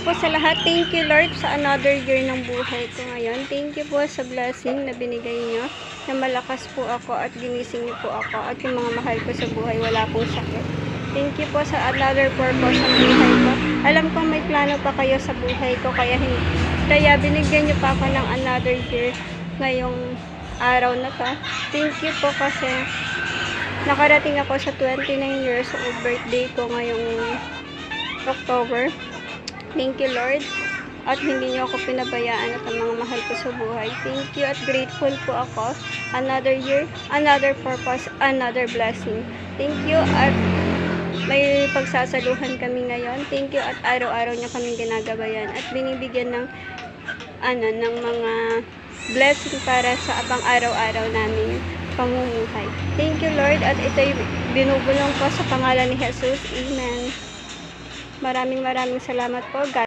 po sa lahat. Thank you Lord sa another year ng buhay ko ngayon. Thank you po sa blessing na binigay niyo, na malakas po ako at ginising niyo po ako at yung mga mahal ko sa buhay wala pong sakit. Thank you po sa another purpose ng buhay ko. Alam ko may plano pa kayo sa buhay ko, kaya binigyan niyo pa ako ng another year ngayong araw na to. Thank you po kasi nakarating ako sa 29 years old birthday ko ngayong October. Thank you Lord at hindi niyo ako pinabayaan at ang mga mahal ko sa buhay. Thank you at grateful po ako. Another year, another purpose, another blessing. Thank you at may pagsasaluhan kami ngayon. Thank you at araw-araw niyo kaming ginagabayan at binibigyan ng ng mga blessing para sa abang araw-araw namin pamumuhay. Thank you Lord at ito'y binubulong ko sa pangalan ni Jesus. Amen. Maraming salamat po. God